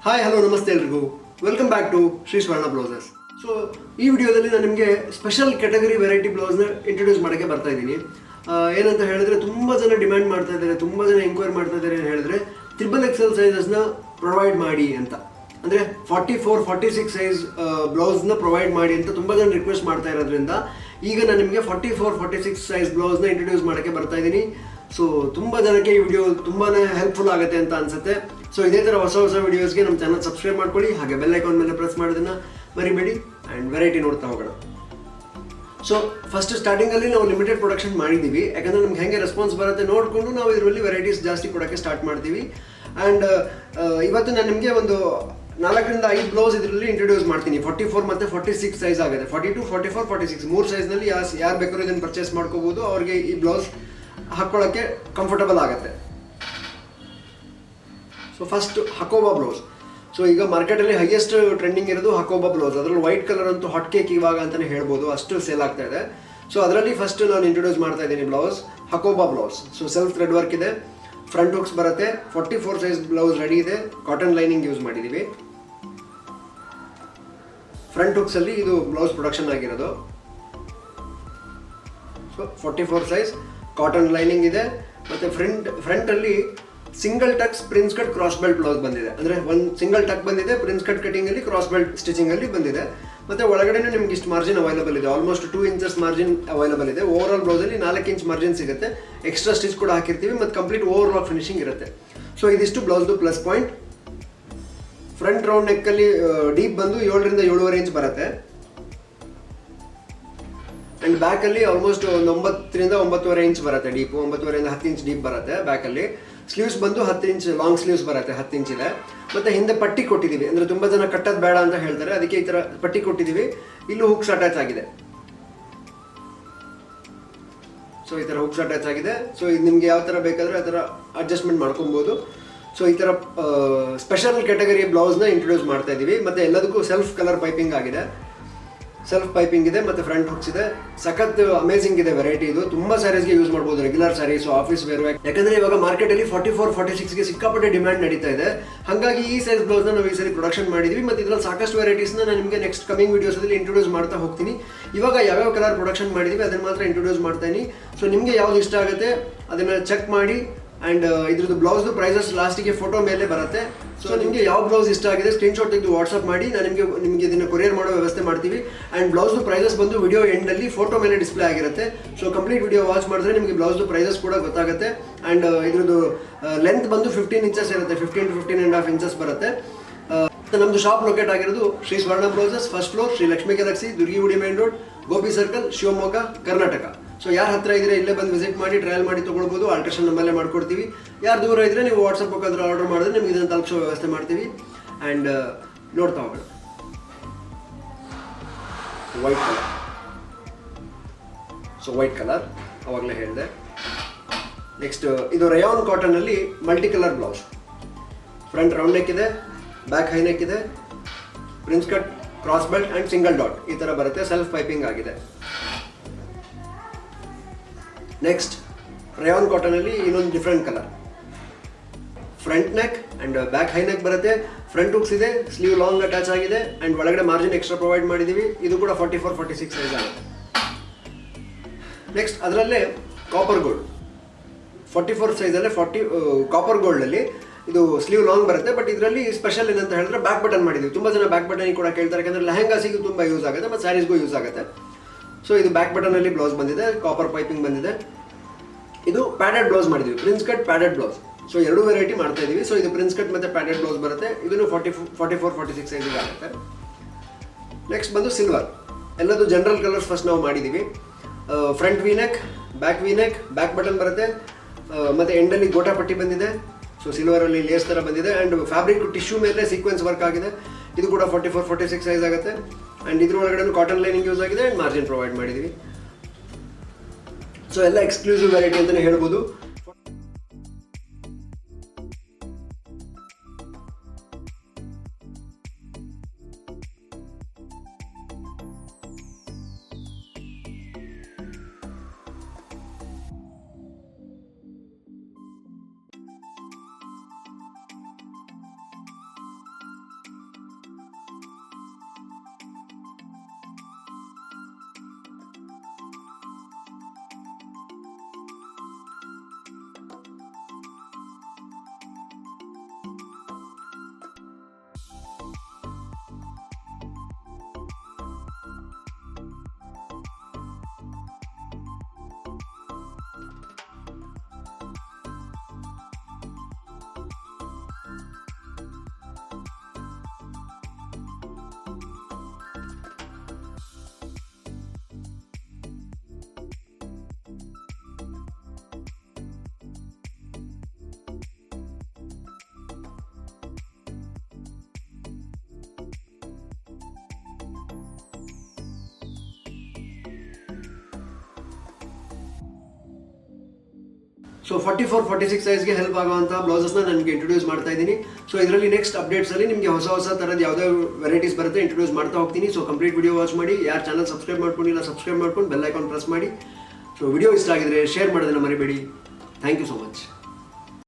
Hi hello ನಮಸ್ತೆ ಎಲ್ರಿಗೂ. Welcome back to Shri Swarna blouses. So ಈ ವಿಡಿಯೋದಲ್ಲಿ ನಾನು ನಿಮಗೆ ಸ್ಪೆಷಲ್ ಕ್ಯಾಟಗರಿ ವೆರೈಟಿ ಬ್ಲೌಸ್ನ ಇಂಟ್ರೊಡ್ಯೂಸ್ ಮಾಡೋಕ್ಕೆ ಬರ್ತಾ ಇದ್ದೀನಿ. ಏನಂತ ಹೇಳಿದ್ರೆ ತುಂಬ ಜನ ಡಿಮ್ಯಾಂಡ್ ಮಾಡ್ತಾ ಇದ್ದಾರೆ, ತುಂಬ ಜನ ಎಂಕ್ವೈರಿ ಮಾಡ್ತಾ ಇದ್ದಾರೆ. ಏನು ಹೇಳಿದ್ರೆ XXL ಸೈಜಸ್ನ ಪ್ರೊವೈಡ್ ಮಾಡಿ ಅಂತ, ಅಂದರೆ 44-46 ಸೈಜ್ ಬ್ಲೌಸ್ನ ಪ್ರೊವೈಡ್ ಮಾಡಿ ಅಂತ ತುಂಬ ಜನ ರಿಕ್ವೆಸ್ಟ್ ಮಾಡ್ತಾ ಇರೋದ್ರಿಂದ ಈಗ ನಾನು ನಿಮಗೆ 44-46 ಸೈಜ್ ಬ್ಲೌಸ್ನ ಇಂಟ್ರೊಡ್ಯೂಸ್ ಮಾಡೋಕ್ಕೆ ಬರ್ತಾ ಇದ್ದೀನಿ. ಸೊ ತುಂಬ ಜನಕ್ಕೆ ಈ ವಿಡಿಯೋ ತುಂಬಾ ಹೆಲ್ಪ್ಫುಲ್ ಆಗುತ್ತೆ ಅಂತ ಅನ್ಸುತ್ತೆ. ಸೊ ಇದೇ ಥರ ಹೊಸ ಹೊಸ ವಿಡಿಯೋಸ್ಗೆ ನಮ್ಮ ಚಾನಲ್ ಸಬ್ಸ್ಕ್ರೈಬ್ ಮಾಡ್ಕೊಳ್ಳಿ, ಹಾಗೆ ಬೆಲ್ ಐಕಾನ್ ಮೇಲೆ ಪ್ರೆಸ್ ಮಾಡೋದನ್ನ ಮರಿಬೇಡಿ ಆ್ಯಂಡ್ ವೆರೈಟಿ ನೋಡ್ತಾ ಹೋಗೋಣ. ಸೊ ಫಸ್ಟ್ ಸ್ಟಾರ್ಟಿಂಗಲ್ಲಿ ನಾವು ಲಿಮಿಟೆಡ್ ಪ್ರೊಡಕ್ಷನ್ ಮಾಡಿದ್ದೀವಿ, ಯಾಕಂದರೆ ನಮ್ಗೆ ಹೆಂಗೆ ರೆಸ್ಪಾನ್ಸ್ ಬರುತ್ತೆ ನೋಡಿಕೊಂಡು ನಾವು ಇದರಲ್ಲಿ ವೆರೈಟೀಸ್ ಜಾಸ್ತಿ ಕೊಡೋಕ್ಕೆ ಸ್ಟಾರ್ಟ್ ಮಾಡ್ತೀವಿ. ಆ್ಯಂಡ್ ಇವತ್ತು ನಾನು ನಿಮಗೆ ಒಂದು 4-5 ಬ್ಲೌಸ್ ಇದರಲ್ಲಿ ಇಂಟ್ರೊಡ್ಯೂಸ್ ಮಾಡ್ತೀನಿ. 44 ಮತ್ತು 46 ಸೈಜ್ ಆಗುತ್ತೆ. 42, 44, 46 ಮೂರು ಸೈಜ್ನಲ್ಲಿ ಯಾರು ಬೇಕಾದ್ರೂ ಇದನ್ನು ಪರ್ಚೇಸ್ ಮಾಡ್ಕೋಬೋದು. ಅವ್ರಿಗೆ ಈ ಬ್ಲೌಸ್ ಹಾಕ್ಕೊಳ್ಳೋಕ್ಕೆ ಕಂಫರ್ಟಬಲ್ ಆಗುತ್ತೆ. So first Hakoba blouse. So ಈಗ ಮಾರ್ಕೆಟಲ್ಲಿ ಹೈಯೆಸ್ಟ್ ಟ್ರೆಂಡಿಂಗ್ ಇರೋದು ಹಕೋಬಾ ಬ್ಲೌಸ್. ಅದರಲ್ಲಿ ವೈಟ್ ಕಲರ್ ಅಂತೂ ಹಾಟ್ ಕೇಕ್ ಇವಾಗ ಅಂತಲೇ ಹೇಳ್ಬೋದು, ಅಷ್ಟು ಸೇಲ್ ಆಗ್ತಾ ಇದೆ. ಸೊ ಅದರಲ್ಲಿ ಫಸ್ಟ್ ನಾನು ಇಂಟ್ರೊಡ್ಯೂಸ್ ಮಾಡ್ತಾ ಇದ್ದೀನಿ blouse, Hakoba blouse. So self thread work ಇದೆ, ಫ್ರಂಟ್ ಹುಕ್ಸ್ ಬರುತ್ತೆ. 44 ಸೈಜ್ ಬ್ಲೌಸ್ ರೆಡಿ ಇದೆ. ಕಾಟನ್ ಲೈನಿಂಗ್ ಯೂಸ್ ಮಾಡಿದ್ದೀವಿ. ಫ್ರಂಟ್ ಹುಕ್ಸಲ್ಲಿ ಇದು ಬ್ಲೌಸ್ ಪ್ರೊಡಕ್ಷನ್ ಆಗಿರೋದು. ಸೊ 44 ಸೈಜ್ ಕಾಟನ್ ಲೈನಿಂಗ್ ಇದೆ. ಮತ್ತು ಫ್ರಂಟಲ್ಲಿ single tuck prince cut cross belt blouse ಬಂದಿದೆ. ಅಂದರೆ ಒಂದು ಸಿಂಗಲ್ ಟಕ್ ಬಂದಿದೆ, ಪ್ರಿನ್ಸ್ ಕಟ್ ಕಟಿಂಗಲ್ಲಿ ಕ್ರಾಸ್ ಬೆಲ್ಟ್ ಸ್ಟಿಚಿಂಗಲ್ಲಿ ಬಂದಿದೆ. ಮತ್ತು ಒಳಗಡೆ ನಿಮ್ಗೆ ಇಷ್ಟು ಮಾರ್ಜಿನ್ ಅವೈಲಬಲ್ ಇದೆ, ಆಲ್ಮೋಸ್ಟ್ 2 ಇಂಚಸ್ ಮಾರ್ಜಿನ್ ಅವೈಲಬಲ್ ಇದೆ. ಓವರ್ ಆಲ್ ಬ್ಲೌಸಲ್ಲಿ 4 ಇಂಚ್ ಮಾರ್ಜಿನ್ ಸಿಗುತ್ತೆ. ಎಕ್ಸ್ಟ್ರಾ ಸ್ಟಿಚ್ ಕೂಡ ಹಾಕಿರ್ತೀವಿ ಮತ್ತು ಕಂಪ್ಲೀಟ್ ಓವರ್ ಲಾಕ್ ಫಿನಿಶಿಂಗ್ ಇರುತ್ತೆ. ಸೊ ಇದಿಷ್ಟು ಬ್ಲೌಸ್ದು ಪ್ಲಸ್ ಪಾಯಿಂಟ್. ಫ್ರಂಟ್ ರೌಂಡ್ ನೆಕ್ಕಲ್ಲಿ ಡೀಪ್ ಬಂದು 7ರಿಂದ 7.5 ಇಂಚ್ ಬರುತ್ತೆ. ಆ್ಯಂಡ್ ಬ್ಯಾಕಲ್ಲಿ ಆಲ್ಮೋಸ್ಟ್ 9ರಿಂದ 9.5 ಇಂಚ್ ಬರುತ್ತೆ ಡೀಪು. 9.5ರಿಂದ 10 ಇಂಚ್ ಡೀಪ್ ಬರುತ್ತೆ ಬ್ಯಾಕಲ್ಲಿ. ಸ್ಲೀವ್ಸ್ ಬಂದು 10 ಇಂಚ್ ಲಾಂಗ್ ಸ್ಲೀವ್ಸ್ ಬರುತ್ತೆ, 10 ಇಂಚ್ ಇದೆ. ಮತ್ತು ಹಿಂದೆ ಪಟ್ಟಿ ಕೊಟ್ಟಿದ್ದೀವಿ, ಅಂದರೆ ತುಂಬ ಜನ ಕಟ್ಟೋದು ಬೇಡ ಅಂತ ಹೇಳ್ತಾರೆ, ಅದಕ್ಕೆ ಈ ಥರ ಪಟ್ಟಿ ಕೊಟ್ಟಿದ್ದೀವಿ. ಇಲ್ಲೂ ಹುಕ್ಸ್ ಅಟ್ಯಾಚ್ ಆಗಿದೆ. ಸೊ ಈ ಥರ ಹುಕ್ಸ್ ಅಟ್ಯಾಚ್ ಆಗಿದೆ. ಸೊ ಇದು ನಿಮಗೆ ಯಾವ ಥರ ಬೇಕಾದರೆ ಆ ಥರ ಅಡ್ಜಸ್ಟ್ಮೆಂಟ್ ಮಾಡ್ಕೊಬೋದು. ಸೊ ಈ ಥರ ಸ್ಪೆಷಲ್ ಕ್ಯಾಟಗರಿ ಬ್ಲೌಸ್ನ ಇಂಟ್ರೊಡ್ಯೂಸ್ ಮಾಡ್ತಾ ಇದ್ದೀವಿ. ಮತ್ತು ಎಲ್ಲದಕ್ಕೂ ಸೆಲ್ಫ್ ಕಲರ್ ಪೈಪಿಂಗ್ ಆಗಿದೆ, ಸೆಲ್ಫ್ ಪೈಪಿಂಗ್ ಇದೆ ಮತ್ತು ಫ್ರಂಟ್ ಹುಕ್ಸ್ ಇದೆ. ಸಖತ್ ಅಮೇಸಿಂಗ್ ಇದೆ ವೆರೈಟಿ. ಇದು ತುಂಬ ಸ್ಯಾರೀಸ್ಗೆ ಯೂಸ್ ಮಾಡ್ಬೋದು, ರೆಗ್ಯುಲರ್ ಸ್ಯಾರೀಸ್, ಆಫೀಸ್ ವೇರ್. ಯಾಕಂದರೆ ಇವಾಗ ಮಾರ್ಕೆಟಲ್ಲಿ 44-46ಗೆ ಸಿಕ್ಕಾಪಟ್ಟೆ ಡಿಮ್ಯಾಂಡ್ ನಡೀತಾ ಇದೆ. ಹಾಗಾಗಿ ಈ ಸೈಜ್ ಬ್ಲೌಸ್ನ ನಾವು ಈ ಸರಿ ಪ್ರೊಡಕ್ಷನ್ ಮಾಡಿದ್ವಿ. ಮತ್ತು ಇದರಲ್ಲಿ ಸಾಕಷ್ಟು ವೆರೈಟೀಸ್ನ ನಾನು ನಿಮಗೆ ನೆಕ್ಸ್ಟ್ ಕಮಿಂಗ್ ವೀಡಿಯೋಸಲ್ಲಿ ಇಂಟ್ರೊಡ್ಯೂಸ್ ಮಾಡ್ತಾ ಹೋಗ್ತೀನಿ. ಇವಾಗ ಯಾವ್ಯಾವ ಕಲರ್ ಪ್ರೊಡಕ್ಷನ್ ಮಾಡಿದ್ವಿ ಅದನ್ನು ಮಾತ್ರ ಇಂಟ್ರೊಡ್ಯೂಸ್ ಮಾಡ್ತೀನಿ. ಸೊ ನಿಮಗೆ ಯಾವ್ದು ಇಷ್ಟ ಆಗುತ್ತೆ ಅದನ್ನು ಚೆಕ್ ಮಾಡಿ. ಆ್ಯಂಡ್ ಇದ್ರದ್ದು ಬ್ಲೌಸ್ದು ಪ್ರೈಸಸ್ ಲಾಸ್ಟಿಗೆ ಫೋಟೋ ಮೇಲೆ ಬರುತ್ತೆ. ಸೊ ನಿಮಗೆ ಯಾವ ಬ್ಲೌಸ್ ಇಷ್ಟ ಆಗಿದೆ ಸ್ಕ್ರೀನ್ಶಾಟ್ ತೆಗೆದು ವಾಟ್ಸಪ್ ಮಾಡಿ, ನಾನು ನಿಮಗೆ ಇದನ್ನು ಕೊರಿಯರ್ ಮಾಡೋ ವ್ಯವಸ್ಥೆ ಮಾಡ್ತೀವಿ. ಆ್ಯಂಡ್ ಬ್ಲೌಸ್ದು ಪ್ರೈಸಸ್ ಬಂದು ವಿಡಿಯೋ ಎಂಡಲ್ಲಿ ಫೋಟೋ ಮೇಲೆ ಡಿಸ್ಪ್ಲೇ ಆಗಿರುತ್ತೆ. ಸೊ ಕಂಪ್ಲೀಟ್ ವಿಡಿಯೋ ವಾಚ್ ಮಾಡಿದ್ರೆ ನಿಮಗೆ ಬ್ಲೌಸ್ದು ಪ್ರೈಸಸ್ ಕೂಡ ಗೊತ್ತಾಗುತ್ತೆ. ಆ್ಯಂಡ್ ಇದ್ರದ್ದು ಲೆಂತ್ ಬಂದು 15 ಇಂಚಸ್ ಇರುತ್ತೆ, 15 to 15.5 ಇಂಚಸ್ ಬರುತ್ತೆ. ನಮ್ಮದು ಶಾಪ್ ಲೊಕೇಟ್ ಆಗಿರೋದು Shri Swarna blouses, first floor, Shri Lakshmi galaxy, Durgigudi main road, Gopi circle, Shivamogga, Karnataka. So ಯಾರು ಹತ್ತಿರ ಇದ್ರೆ ಇಲ್ಲೇ ಬಂದು ವಿಸಿಟ್ ಮಾಡಿ ಟ್ರಯಲ್ ಮಾಡಿ ತೊಗೊಳ್ಬೋದು. ಆಲ್ಟ್ರೇಷನ್ ನಮ್ಮಲ್ಲೇ ಮಾಡ್ಕೊಡ್ತೀವಿ. ಯಾರು ದೂರ ಇದ್ದರೆ ನೀವು ವಾಟ್ಸಪ್ ಮುಖಾಂತರ ಆರ್ಡರ್ ಮಾಡಿದ್ರೆ ನಿಮ್ಗೆ ಇದನ್ನು ತಲುಪಿಸೋ ವ್ಯವಸ್ಥೆ ಮಾಡ್ತೀವಿ. ಆ್ಯಂಡ್ ನೋಡ್ತಾ ಹೋಗೋಣ. White colour. So white colour ಅವಾಗಲೇ ಹೇಳಿದೆ. ನೆಕ್ಸ್ಟ್ ಇದು ರಯಾನ್ ಕಾಟನಲ್ಲಿ multi colour blouse. Front round neck ಇದೆ, ಬ್ಯಾಕ್ ಹೈ ನೆಕ್ ಇದೆ, prince cut, cross belt and single dot ಈ ಥರ ಬರುತ್ತೆ. ಸೆಲ್ಫ್ ಪೈಪಿಂಗ್ ಆಗಿದೆ. ನೆಕ್ಸ್ಟ್ ರಯಾನ್ ಕಾಟನಲ್ಲಿ ಇನ್ನೊಂದು different colour. Front neck and back high neck ಬರುತ್ತೆ. ಫ್ರಂಟ್ ಹುಕ್ಸ್ ಇದೆ, ಸ್ಲೀವ್ ಲಾಂಗ್ ಅಟ್ಯಾಚ್ ಆಗಿದೆ. ಆ್ಯಂಡ್ ಒಳಗಡೆ ಮಾರ್ಜಿನ್ ಎಕ್ಸ್ಟ್ರಾ ಪ್ರೊವೈಡ್ ಮಾಡಿದ್ದೀವಿ. ಇದು ಕೂಡ 44-46 ಸೈಜ್ ಆಗುತ್ತೆ. ನೆಕ್ಸ್ಟ್ ಅದರಲ್ಲೇ ಕಾಪರ್ ಗೋಲ್ಡ್ 44 ಸೈಜಲ್ಲೇ ಕಾಪರ್ ಗೋಲ್ಡಲ್ಲಿ ಇದು ಸ್ಲೀವ್ ಲಾಂಗ್ ಬರುತ್ತೆ. ಬಟ್ ಇದರಲ್ಲಿ ಸ್ಪೆಷಲ್ ಏನಂತ ಹೇಳಿದ್ರೆ ಬ್ಯಾಕ್ ಬಟನ್ ಮಾಡಿದ್ದೀವಿ. ತುಂಬ ಜನ ಬ್ಯಾಕ್ ಬಟನ್ ಕೂಡ ಕೇಳ್ತಾರೆ, ಯಾಕಂದರೆ ಲೆಹಂಗಾಸಿಗೂ ತುಂಬ ಯೂಸ್ ಆಗುತ್ತೆ ಮತ್ತು ಸ್ಯಾರೀಸ್ಗೂ ಯೂಸ್ ಆಗುತ್ತೆ. ಸೊ ಇದು ಬ್ಯಾಕ್ ಬಟನಲ್ಲಿ ಬ್ಲೌಸ್ ಬಂದಿದೆ, ಕಾಪರ್ ಪೈಪಿಂಗ್ ಬಂದಿದೆ. ಇದು ಪ್ಯಾಡೆಡ್ ಬ್ಲೌಸ್ ಮಾಡಿದ್ದೀವಿ, prince cut padded blouse. So ಎರಡು ವೆರೈಟಿ ಮಾಡ್ತಾ ಇದ್ದೀವಿ. ಸೊ ಇದು ಪ್ರಿನ್ಸ್ ಕಟ್ ಮತ್ತು ಪ್ಯಾಡೆಡ್ ಬ್ಲೌಸ್ ಬರುತ್ತೆ. ಇದನ್ನು 44-46 ಸೈಜಿಗೆ ಆಗುತ್ತೆ. ನೆಕ್ಸ್ಟ್ ಬಂದು ಸಿಲ್ವರ್. ಎಲ್ಲದು ಜನರಲ್ ಕಲರ್ಸ್ ಫಸ್ಟ್ ನಾವು ಮಾಡಿದ್ದೀವಿ. Front V neck, back button ಬರುತ್ತೆ. ಮತ್ತು ಎಂಡಲ್ಲಿ ಗೋಟಾ ಪಟ್ಟಿ ಬಂದಿದೆ. ಸೊ ಸಿಲ್ವರಲ್ಲಿ ಲೇಸ್ ಥರ ಬಂದಿದೆ. ಆ್ಯಂಡ್ ಫ್ಯಾಬ್ರಿಕ್ ಟಿಶ್ಯೂ ಮೇಲೆ ಸೀಕ್ವೆನ್ಸ್ ವರ್ಕ್ ಆಗಿದೆ. ಇದು ಕೂಡ 44-46 ಸೈಜ್ ಆಗುತ್ತೆ. ಆ್ಯಂಡ್ ಇದ್ರ ಒಳಗಡೆ ಕಾಟನ್ ಲೈನಿಂಗ್ ಯೂಸ್ ಆಗಿದೆ ಆ್ಯಂಡ್ ಮಾರ್ಜಿನ್ ಪ್ರೊವೈಡ್ ಮಾಡಿದ್ದೀವಿ. ಸೊ ಎಲ್ಲ ಎಕ್ಸ್ಕ್ಲೂಸಿವ್ ವೆರೈಟಿ ಅಂತಲೇ ಹೇಳ್ಬೋದು. ಸೊ 44-46 ಸೈಜ್ಗೆ ಹೆಲ್ಪ್ ಆಗುವಂಥ ಬ್ಲೌಸಸ್ನ ನನಗೆ ಇಂಟ್ರೊಡ್ಯೂಸ್ ಮಾಡ್ತಾ ಇದ್ದೀನಿ. ಸೊ ಇದರಲ್ಲಿ ನೆಕ್ಸ್ಟ್ ಅಪ್ಡೇಟ್ಸಲ್ಲಿ ನಿಮಗೆ ಹೊಸ ಥರದ ಯಾವುದೇ ವೆರೈಟೀಸ್ ಬರುತ್ತೆ ಇಂಟ್ರೊಡ್ಯೂಸ್ ಮಾಡ್ತಾ ಹೋಗ್ತೀನಿ. ಸೊ ಕಂಪ್ಲೀಟ್ ವಿಡಿಯೋ ವಾಚ್ ಮಾಡಿ. ಯಾರು ಚಾನಲ್ ಸಬ್ಸ್ಕ್ರೈಬ್ ಮಾಡ್ಕೊಂಡಿಲ್ಲ ಸಬ್ಸ್ಕ್ರೈಬ್ ಮಾಡ್ಕೊಂಡು ಬೆಲ್ ಐಕಾನ್ ಪ್ರೆಸ್ ಮಾಡಿ. ಸೊ ವಿಡಿಯೋ ಇಷ್ಟ ಆಗಿದ್ರೆ ಶೇರ್ ಮಾಡೋದನ್ನ ಮರಿಬೇಡಿ. Thank you so much.